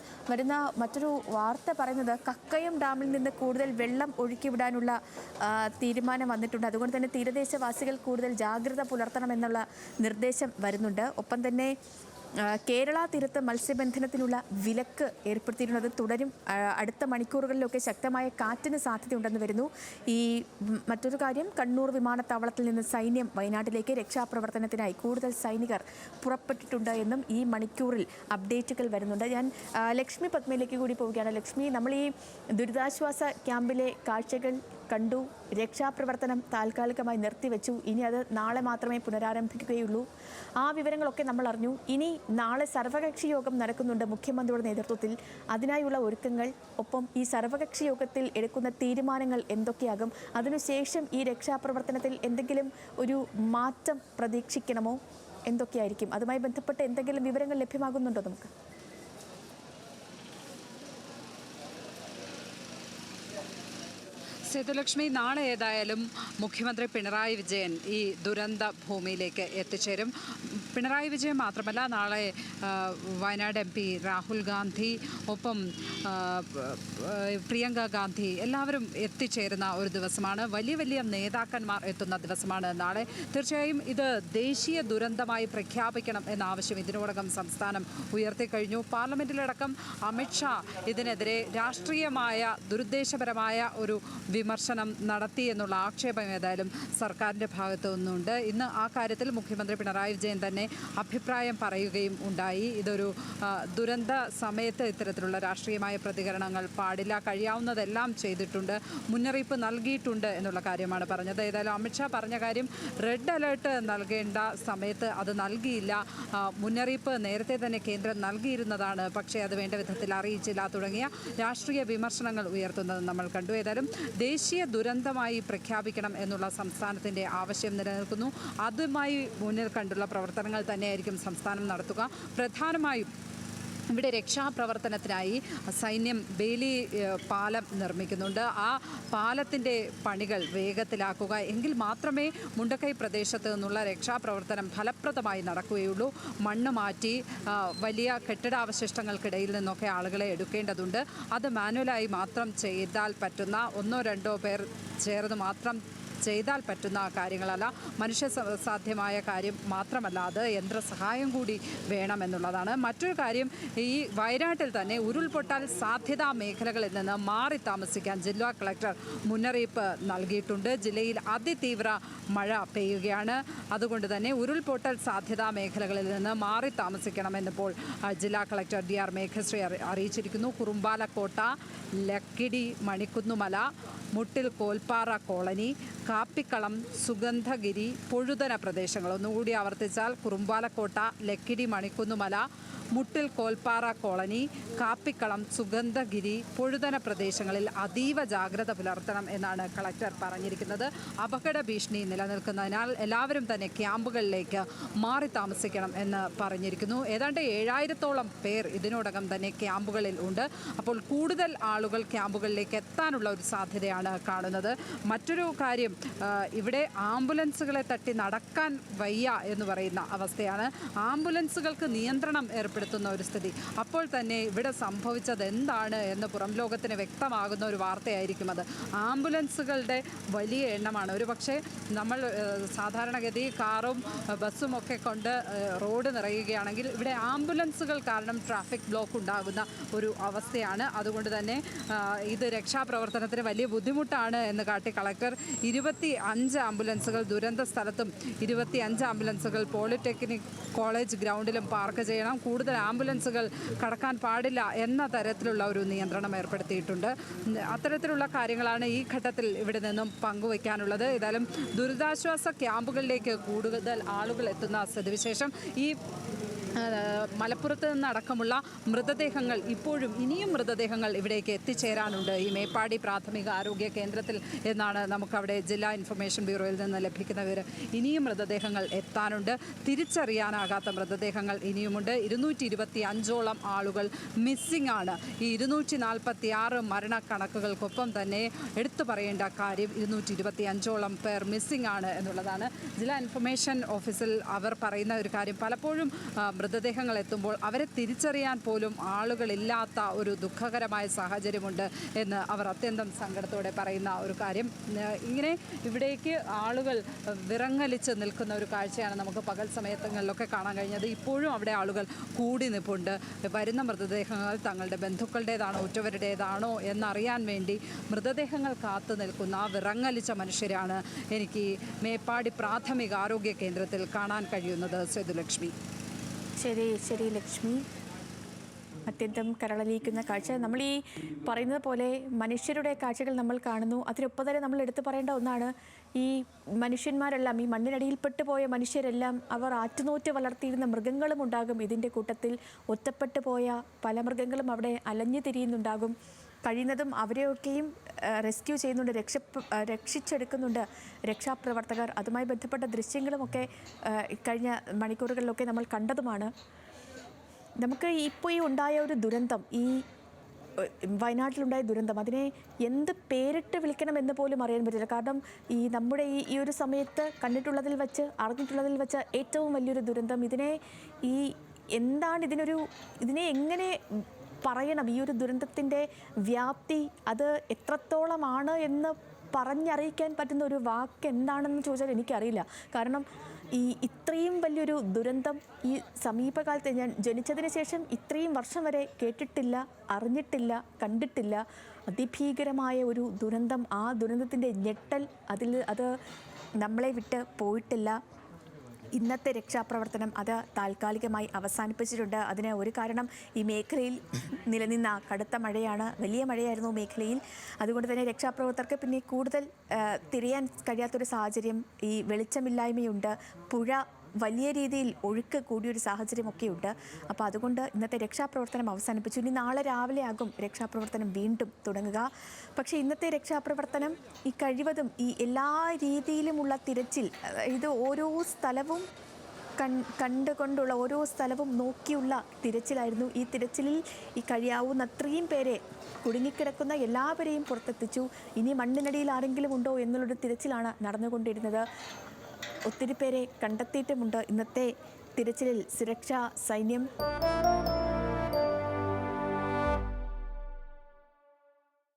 ഇപ്പോൾ വരുന്ന മറ്റൊരു വാർത്ത പറയുന്നത് കക്കയം ഡാമിൽ നിന്ന് കൂടുതൽ വെള്ളം ഒഴുക്കിവിടാനുള്ള തീരുമാനം വന്നിട്ടുണ്ട്. അതുകൊണ്ട് തന്നെ തീരദേശവാസികൾ കൂടുതൽ ജാഗ്രത പുലർത്തണമെന്നുള്ള നിർദ്ദേശം വരുന്നുണ്ട്. ഒപ്പം തന്നെ കേരള തീരത്ത് മത്സ്യബന്ധനത്തിനുള്ള വിലക്ക് ഏർപ്പെടുത്തിയിരുന്നത് തുടരും. അടുത്ത മണിക്കൂറുകളിലൊക്കെ ശക്തമായ കാറ്റിന് സാധ്യതയുണ്ടെന്ന് വരുന്നു. മറ്റൊരു കാര്യം, കണ്ണൂർ വിമാനത്താവളത്തിൽ നിന്ന് സൈന്യം വയനാട്ടിലേക്ക് രക്ഷാപ്രവർത്തനത്തിനായി കൂടുതൽ സൈനികർ പുറപ്പെട്ടിട്ടുണ്ട് എന്നും ഈ മണിക്കൂറിൽ അപ്ഡേറ്റുകൾ വരുന്നുണ്ട്. ഞാൻ ലക്ഷ്മി പത്മയിലേക്ക് കൂടി പോവുകയാണ്. ലക്ഷ്മി, നമ്മൾ ഈ ദുരിതാശ്വാസ ക്യാമ്പിലെ കാഴ്ചകൾ കണ്ടു. രക്ഷാപ്രവർത്തനം താൽക്കാലികമായി നിർത്തിവെച്ചു. ഇനി അത് നാളെ മാത്രമേ പുനരാരംഭിക്കുകയുള്ളൂ. ആ വിവരങ്ങളൊക്കെ നമ്മൾ അറിഞ്ഞു. ഇനി നാളെ സർവകക്ഷി യോഗം നടക്കുന്നുണ്ട് മുഖ്യമന്ത്രിയുടെ നേതൃത്വത്തിൽ. അതിനായുള്ള ഒരുക്കങ്ങൾ, ഒപ്പം ഈ സർവകക്ഷി യോഗത്തിൽ എടുക്കുന്ന തീരുമാനങ്ങൾ എന്തൊക്കെയാകും? അതിനുശേഷം ഈ രക്ഷാപ്രവർത്തനത്തിൽ എന്തെങ്കിലും ഒരു മാറ്റം പ്രതീക്ഷിക്കണമോ? എന്തൊക്കെയായിരിക്കും? അതുമായി ബന്ധപ്പെട്ട് എന്തെങ്കിലും വിവരങ്ങൾ ലഭ്യമാകുന്നുണ്ടോ നമുക്ക്? സേതുലക്ഷ്മി, നാളെ ഏതായാലും മുഖ്യമന്ത്രി പിണറായി വിജയൻ ഈ ദുരന്ത ഭൂമിയിലേക്ക് എത്തിച്ചേരും. പിണറായി വിജയൻ മാത്രമല്ല, നാളെ വയനാട് MP രാഹുൽ ഗാന്ധി, ഒപ്പം പ്രിയങ്ക ഗാന്ധി എല്ലാവരും എത്തിച്ചേരുന്ന ഒരു ദിവസമാണ്. വലിയ വലിയ നേതാക്കന്മാർ എത്തുന്ന ദിവസമാണ് നാളെ. തീർച്ചയായും ഇത് ദേശീയ ദുരന്തമായി പ്രഖ്യാപിക്കണം എന്ന ആവശ്യം ഇതിനോടകം സംസ്ഥാനം ഉയർത്തിക്കഴിഞ്ഞു. പാർലമെന്റിലടക്കം അമിത്ഷാ ഇതിനെതിരെ രാഷ്ട്രീയമായ ദുരുദ്ദേശപരമായ ഒരു വിമർശനം നടത്തി എന്നുള്ള ആക്ഷേപം ഏതായാലും സർക്കാരിൻ്റെ ഭാഗത്തു നിന്നുണ്ട്. ഇന്ന് ആ കാര്യത്തിൽ മുഖ്യമന്ത്രി പിണറായി വിജയൻ തന്നെ അഭിപ്രായം പറയുകയും ഉണ്ടായി. ഇതൊരു ദുരന്ത സമയത്ത് ഇത്തരത്തിലുള്ള രാഷ്ട്രീയമായ പ്രതികരണങ്ങൾ പാടില്ല, കഴിയാവുന്നതെല്ലാം ചെയ്തിട്ടുണ്ട്, മുന്നറിയിപ്പ് നൽകിയിട്ടുണ്ട് എന്നുള്ള കാര്യമാണ് പറഞ്ഞത്. ഏതായാലും അമിത്ഷാ പറഞ്ഞ കാര്യം, റെഡ് അലേർട്ട് നൽകേണ്ട സമയത്ത് അത് നൽകിയില്ല, മുന്നറിയിപ്പ് നേരത്തെ തന്നെ കേന്ദ്രം നൽകിയിരുന്നതാണ്, പക്ഷേ അത് വേണ്ട വിധത്തിൽ അറിയിച്ചില്ല തുടങ്ങിയ രാഷ്ട്രീയ വിമർശനങ്ങൾ ഉയർത്തുന്നത് നമ്മൾ കണ്ടു. ഏതായാലും ദേശീയ ദുരന്തമായി പ്രഖ്യാപിക്കണം എന്നുള്ള സംസ്ഥാനത്തിൻ്റെ ആവശ്യം നിലനിൽക്കുന്നു. അതുമായി മുന്നിൽ കണ്ടുള്ള പ്രവർത്തനങ്ങൾ തന്നെയായിരിക്കും സംസ്ഥാനം നടത്തുക. പ്രധാനമായും ഇവിടെ രക്ഷാപ്രവർത്തനത്തിനായി സൈന്യം ബേലി പാലം നിർമ്മിക്കുന്നുണ്ട്. ആ പാലത്തിൻ്റെ പണികൾ വേഗത്തിലാക്കുക, എങ്കിൽ മാത്രമേ മുണ്ടക്കൈ പ്രദേശത്ത് നിന്നുള്ള രക്ഷാപ്രവർത്തനം ഫലപ്രദമായി നടക്കുകയുള്ളൂ. മണ്ണ് മാറ്റി വലിയ കെട്ടിടാവശിഷ്ടങ്ങൾക്കിടയിൽ നിന്നൊക്കെ ആളുകളെ എടുക്കേണ്ടതുണ്ട്. അത് മാനുവലായി മാത്രം ചെയ്താൽ പറ്റുന്ന, ഒന്നോ രണ്ടോ പേർ ചേർന്ന് മാത്രം ചെയ്താൽ പറ്റുന്ന കാര്യങ്ങളല്ല, മനുഷ്യ സാധ്യമായ കാര്യം മാത്രമല്ല, അത് യന്ത്രസഹായം കൂടി വേണമെന്നുള്ളതാണ്. മറ്റൊരു കാര്യം, ഈ വയനാട്ടിൽ തന്നെ ഉരുൾപൊട്ടാൽ സാധ്യതാ മേഖലകളിൽ നിന്ന് മാറി താമസിക്കാൻ ജില്ലാ കളക്ടർ മുന്നറിയിപ്പ് നൽകിയിട്ടുണ്ട്. ജില്ലയിൽ അതിതീവ്ര മഴ പെയ്യുകയാണ്. അതുകൊണ്ട് തന്നെ ഉരുൾപൊട്ടൽ സാധ്യതാ മേഖലകളിൽ നിന്ന് മാറി താമസിക്കണമെന്നിപ്പോൾ ജില്ലാ കളക്ടർ DR മേഘശ്രീ അറിയിച്ചിരിക്കുന്നു. കുറുമ്പാലക്കോട്ട, ലക്കിടി, മണിക്കുന്നുമല, മുട്ടിൽ കോൽപ്പാറ കോളനി, കാപ്പിക്കളം, സുഗന്ധഗിരി, പൊഴുതന പ്രദേശങ്ങൾ, ഒന്നുകൂടി ആവർത്തിച്ചാൽ കുറുമ്പാലക്കോട്ട, ലക്കിടി, മണിക്കുന്നുമല, മുട്ടിൽ കോൽപ്പാറ കോളനി, കാപ്പിക്കളം, സുഗന്ധഗിരി, പൊഴുതന പ്രദേശങ്ങളിൽ അതീവ ജാഗ്രത പുലർത്തണം എന്നാണ് കളക്ടർ പറഞ്ഞിരിക്കുന്നത്. അപകട ഭീഷണി നിലനിൽക്കുന്നതിനാൽ എല്ലാവരും തന്നെ ക്യാമ്പുകളിലേക്ക് മാറി താമസിക്കണം എന്ന് പറഞ്ഞിരിക്കുന്നു. ഏതാണ്ട് 7000-ഓളം പേർ ഇതിനോടകം തന്നെ ക്യാമ്പുകളിൽ ഉണ്ട്. അപ്പോൾ കൂടുതൽ ആളുകൾ ക്യാമ്പുകളിലേക്ക് എത്താനുള്ള ഒരു സാധ്യതയാണ് കാണുന്നത്. മറ്റൊരു കാര്യം, ഇവിടെ ആംബുലൻസുകളെ തട്ടി നടക്കാൻ വയ്യ എന്ന് പറയുന്ന അവസ്ഥയാണ്. ആംബുലൻസുകൾക്ക് നിയന്ത്രണം ഏർപ്പെടുത്തുന്ന ഒരു സ്ഥിതി. അപ്പോൾ തന്നെ ഇവിടെ സംഭവിച്ചത് എന്താണ് എന്ന് പുറം ലോകത്തിന് വ്യക്തമാകുന്ന ഒരു വാർത്തയായിരിക്കും അത്. ആംബുലൻസുകളുടെ വലിയ എണ്ണമാണ്. ഒരു പക്ഷേ നമ്മൾ സാധാരണഗതി കാറും ബസ്സും ഒക്കെ കൊണ്ട് റോഡ് നിറയുകയാണെങ്കിൽ ഇവിടെ ആംബുലൻസുകൾ കാരണം ട്രാഫിക് ബ്ലോക്ക് ഉണ്ടാകുന്ന ഒരു അവസ്ഥയാണ്. അതുകൊണ്ട് തന്നെ ഇത് രക്ഷാപ്രവർത്തനത്തിന് വലിയ ബുദ്ധിമുട്ടാണ് എന്ന് കാട്ടി കളക്ടർ 25 ആംബുലൻസുകൾ ദുരന്ത സ്ഥലത്തും 25 ആംബുലൻസുകൾ പോളിടെക്നിക് കോളേജ് ഗ്രൗണ്ടിലും പാർക്ക് ചെയ്യണം, കൂടുതൽ ആംബുലൻസുകൾ കടക്കാൻ പാടില്ല എന്ന തരത്തിലുള്ള ഒരു നിയന്ത്രണം ഏർപ്പെടുത്തിയിട്ടുണ്ട്. അത്തരത്തിലുള്ള കാര്യങ്ങളാണ് ഈ ഘട്ടത്തിൽ ഇവിടെ നിന്നും പങ്കുവയ്ക്കാനുള്ളത്. ഏതായാലും ദുരിതാശ്വാസ ക്യാമ്പുകളിലേക്ക് കൂടുതൽ ആളുകൾ എത്തുന്ന സ്ഥിതിവിശേഷം, ഈ മലപ്പുറത്ത് നിന്നടക്കമുള്ള മൃതദേഹങ്ങൾ ഇനിയും മൃതദേഹങ്ങൾ ഇവിടേക്ക് എത്തിച്ചേരാനുണ്ട്. ഈ മേപ്പാടി പ്രാഥമിക ആരോഗ്യ കേന്ദ്രത്തിൽ എന്നാണ് നമുക്കവിടെ ജില്ലാ ഇൻഫർമേഷൻ ബ്യൂറോയിൽ നിന്ന് ലഭിക്കുന്ന വിവരം. ഇനിയും മൃതദേഹങ്ങൾ എത്താനുണ്ട്. തിരിച്ചറിയാനാകാത്ത മൃതദേഹങ്ങൾ ഇനിയുമുണ്ട്. 225ഓളം ആളുകൾ മിസ്സിംഗ് ആണ്. ഈ 246 മരണക്കണക്കുകൾക്കൊപ്പം തന്നെ എടുത്തു പറയേണ്ട കാര്യം 225ഓളം പേർ മിസ്സിംഗ് ആണ് എന്നുള്ളതാണ്. ജില്ലാ ഇൻഫർമേഷൻ ഓഫീസിൽ അവർ പറയുന്ന ഒരു കാര്യം, പലപ്പോഴും മൃതദേഹങ്ങൾ എത്തുമ്പോൾ അവരെ തിരിച്ചറിയാൻ പോലും ആളുകളില്ലാത്ത ഒരു ദുഃഖകരമായ സാഹചര്യമുണ്ട് എന്ന് അവർ അത്യന്തം സങ്കടത്തോടെ പറയുന്ന ഒരു കാര്യം. ഇങ്ങനെ ഇവിടേക്ക് ആളുകൾ വിറങ്ങലിച്ച് നിൽക്കുന്ന ഒരു കാഴ്ചയാണ് നമുക്ക് പകൽ സമയങ്ങളിലൊക്കെ കാണാൻ കഴിഞ്ഞത്. ഇപ്പോഴും അവിടെ ആളുകൾ കൂടി നിൽപ്പുണ്ട്. വരുന്ന മൃതദേഹങ്ങൾ തങ്ങളുടെ ബന്ധുക്കളുടേതാണോ ഉറ്റവരുടേതാണോ എന്നറിയാൻ വേണ്ടി മൃതദേഹങ്ങൾ കാത്തു നിൽക്കുന്ന വിറങ്ങലിച്ച മനുഷ്യരാണ് എനിക്ക് മേപ്പാടി പ്രാഥമിക ആരോഗ്യ കേന്ദ്രത്തിൽ കാണാൻ കഴിയുന്നത്. സേതുലക്ഷ്മി. ശരി ലക്ഷ്മി, അത്യന്തം കരളലിയിക്കുന്ന കാഴ്ച. നമ്മൾ ഈ പറയുന്നത് പോലെ മനുഷ്യരുടെ കാഴ്ചകൾ നമ്മൾ കാണുന്നു. അതിനൊപ്പം തന്നെ നമ്മൾ എടുത്തു പറയേണ്ട ഒന്നാണ്, ഈ മനുഷ്യന്മാരെല്ലാം, ഈ മണ്ണിനടിയിൽപ്പെട്ടു പോയ മനുഷ്യരെല്ലാം അവർ ആറ്റുനോറ്റ് വളർത്തിയിരുന്ന മൃഗങ്ങളും ഉണ്ടാകും. ഇതിൻ്റെ കൂട്ടത്തിൽ ഒറ്റപ്പെട്ടു പോയ പല മൃഗങ്ങളും അവിടെ അലഞ്ഞു തിരിയുന്നുണ്ടാകും. കഴിയുന്നതും അവരെയൊക്കെയും റെസ്ക്യൂ ചെയ്യുന്നുണ്ട്, രക്ഷിച്ചെടുക്കുന്നുണ്ട് രക്ഷാപ്രവർത്തകർ. അതുമായി ബന്ധപ്പെട്ട ദൃശ്യങ്ങളുമൊക്കെ കഴിഞ്ഞ മണിക്കൂറുകളിലൊക്കെ നമ്മൾ കണ്ടതുമാണ്. നമുക്ക് ഇപ്പോൾ ഈ ഉണ്ടായ ഒരു ദുരന്തം, ഈ വയനാട്ടിലുണ്ടായ ദുരന്തം, അതിനെ എന്ത് പേരിട്ട് വിളിക്കണമെന്ന് പോലും അറിയാൻ പറ്റില്ല. കാരണം ഈ നമ്മുടെ ഈ ഒരു സമയത്ത് കണ്ടിട്ടുള്ളതിൽ വെച്ച്, അറിഞ്ഞിട്ടുള്ളതിൽ വെച്ച് ഏറ്റവും വലിയൊരു ദുരന്തം. ഇതിനെ എങ്ങനെ പറയണം? ഈ ഒരു ദുരന്തത്തിൻ്റെ വ്യാപ്തി അത് എത്രത്തോളമാണ് എന്ന് പറഞ്ഞറിയിക്കാൻ പറ്റുന്ന ഒരു വാക്ക് എന്താണെന്ന് ചോദിച്ചാൽ എനിക്കറിയില്ല. കാരണം ഇത്രയും വലിയൊരു ദുരന്തം ഈ സമീപകാലത്ത്, ഞാൻ ജനിച്ചതിന് ശേഷം ഇത്രയും വർഷം വരെ കേട്ടിട്ടില്ല, അറിഞ്ഞിട്ടില്ല, കണ്ടിട്ടില്ല. അതിഭീകരമായ ഒരു ദുരന്തം. ആ ദുരന്തത്തിൻ്റെ ഞെട്ടൽ അത് നമ്മളെ വിട്ട് പോയിട്ടില്ല. ഇന്നത്തെ രക്ഷാപ്രവർത്തനം അത് താൽക്കാലികമായി അവസാനിപ്പിച്ചിട്ടുണ്ട്. അതിന് ഒരു കാരണം ഈ മേഖലയിൽ നിലനിന്ന കടുത്ത മഴയാണ്. വലിയ മഴയായിരുന്നു മേഖലയിൽ. അതുകൊണ്ട് തന്നെ രക്ഷാപ്രവർത്തകർക്ക് പിന്നെ കൂടുതൽ തിരയാൻ കഴിയാത്തൊരു സാഹചര്യം, ഈ വെളിച്ചമില്ലായ്മയുണ്ട്, പുഴ വലിയ രീതിയിൽ ഒഴുക്ക് കൂടിയൊരു സാഹചര്യമൊക്കെയുണ്ട്. അപ്പോൾ അതുകൊണ്ട് ഇന്നത്തെ രക്ഷാപ്രവർത്തനം അവസാനിപ്പിച്ചു. ഇനി നാളെ രാവിലെ ആകും രക്ഷാപ്രവർത്തനം വീണ്ടും തുടങ്ങുക. പക്ഷേ ഇന്നത്തെ രക്ഷാപ്രവർത്തനം ഈ കഴിവതും ഈ എല്ലാ രീതിയിലുമുള്ള തിരച്ചിൽ, ഇത് ഓരോ സ്ഥലവും കണ്ടുകൊണ്ടുള്ള, ഓരോ സ്ഥലവും നോക്കിയുള്ള തിരച്ചിലായിരുന്നു. ഈ തിരച്ചിലിൽ ഈ കഴിയാവുന്ന അത്രയും പേരെ, കുടുങ്ങിക്കിടക്കുന്ന എല്ലാവരെയും പുറത്തെത്തിച്ചു. ഇനി മണ്ണിനടിയിൽ ആരെങ്കിലും ഉണ്ടോ എന്നുള്ളൊരു തിരച്ചിലാണ് നടന്നുകൊണ്ടിരുന്നത്. ഒത്തിരി പേരെ കണ്ടെത്തിയിട്ടുമുണ്ട്. ഇന്നത്തെ തിരച്ചിലിൽ സുരക്ഷാ സൈന്യം